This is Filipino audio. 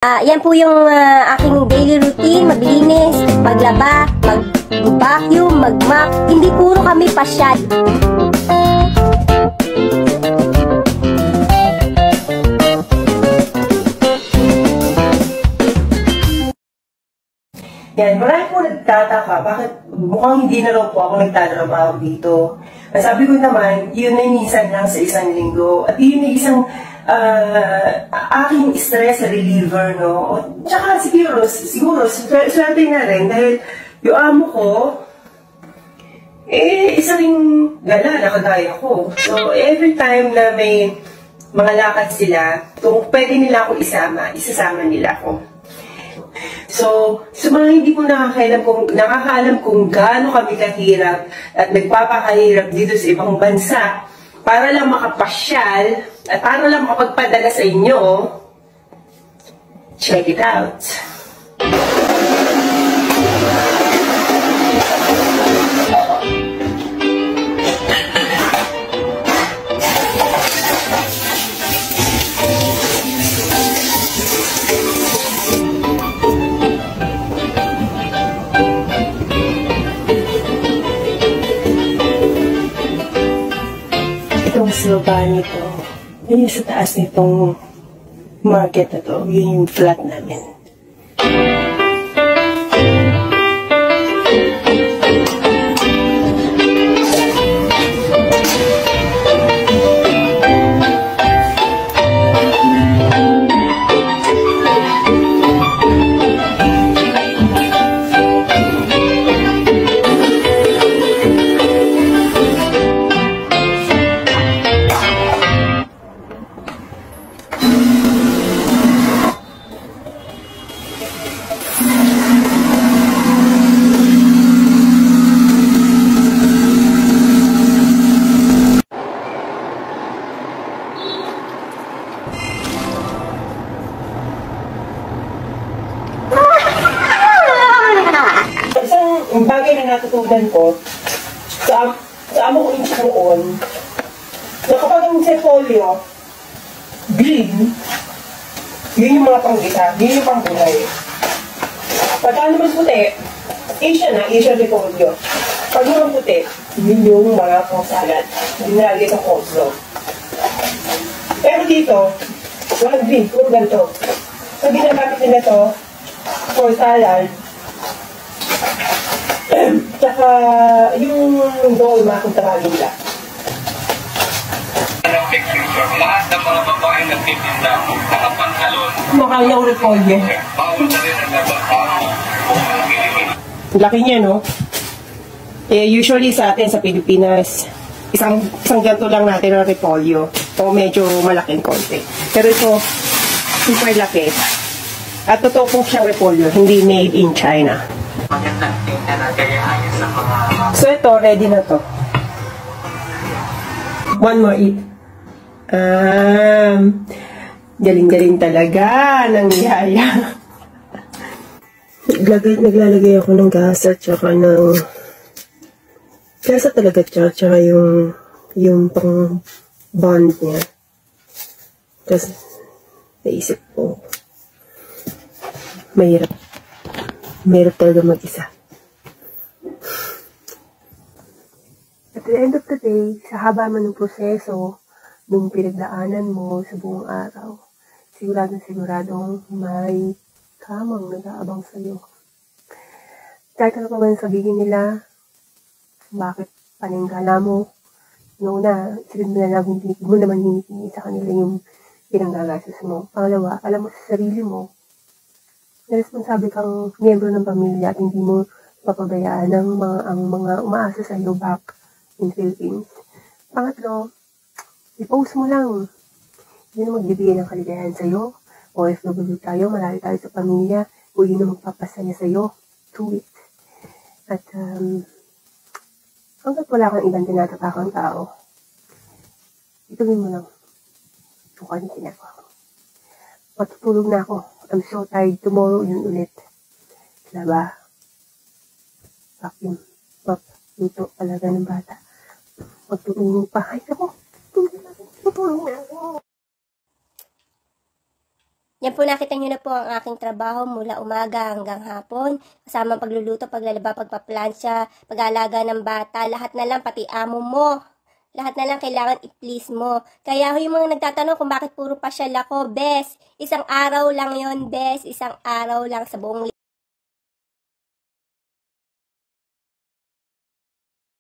Yan po yung aking daily routine, maglinis, maglaba, mag-vacuum, mag-mop. Hindi puro kami pasyal. Yan, marami po nagtataka, bakit mukhang hindi na raw po ako nagtatrabaho dito. Sabi ko naman, yun ay minsan lang sa isang linggo. At yun ay isang aking stress reliever, no? Tsaka siguro, swerte na rin dahil yung amo ko, isa ring gala na kagaya ko. So, every time na may mga lakad sila, kung pwede nila ako isasama nila ako. So, sa mga hindi po nakakaalam kung gaano kami kahirap at nagpapakahirap dito sa ibang bansa, para lang makapasyal at para lang makapagpadala sa inyo, check it out. Sa baba nito, yun yung sa taas nitong market na to, yun yung flat namin. Ang bagay na natutunan ko, sa amo ko yung noon, na kapag ang sepolyo, green, yun yung mga panggita, yun yung panggulay. Pagka naman puti, Asian repolyo. Pag naman puti, yun yung mga pang-salad, dinalagay sa coleslaw. Pero dito, walang green, puro ganito. So, ginagamit nila to for salad. Tsaka yung doon, mga kung tawagin nila. Lahat ng mga babae nagtitinda nakapantalon. Mukhang yung repolyo. Bawal na rin ang nagbabago. Laki niya, no? Usually sa atin, sa Pilipinas, isang ganito lang natin ang repolyo. O medyo malaking konti. Pero ito, super laki. At totoo po siyang repolyo, hindi made in China. Magandang tingnan na gayahin sa mga... So ito, ready na to. One more eat. Galing-galing talaga ng yaya. Naglalagay ako ng gasa tsaka ng... Gasa talaga tsaka yung pang bond niya. Kasi naisip ko, mahirap talaga mag-isa. At the end of the day, sa haba man ng proseso, nung pinagdaanan mo sa buong araw, siguradong may kamang nag-aabang sa'yo. Kahit ano pa man sabihin nila, bakit paningala mo, una, sabihin mo na lang, hindi mo naman hinihingi sa kanila yung pinanggagastos mo. Pangalawa, alam mo sa sarili mo, na responsable kang miyembro ng pamilya at hindi mo papabayaan ang mga umaasa sa iyo back in Philippines. Pangatlo, i-post mo lang. Yun ang magbibigay ng kaligayahan sa iyo. OFW tayo, malayo tayo sa pamilya, o yun ang magpapasaya sa iyo. Do it. At hanggat wala kang ibang tinatatakang tao, ituloy mo lang kung ano ginagawa ko. Matutulog na ako. I'm so tired. Tomorrow, yun ulit. Laba. Vacuum. Mop. Luto. Alaga ng bata. Magtutulog pa. Ay, ako. Tutulog na ako. Yan po, nakita nyo na po ang aking trabaho mula umaga hanggang hapon. Kasama ang pagluluto, paglalaba, pagpaplansya, pag-aalaga ng bata, lahat na lang, pati amo mo. Lahat na lang kailangan i-please mo. Kaya yung mga nagtatanong kung bakit puro pasyal ako, bes, isang araw lang yon, bes, isang araw lang sa buong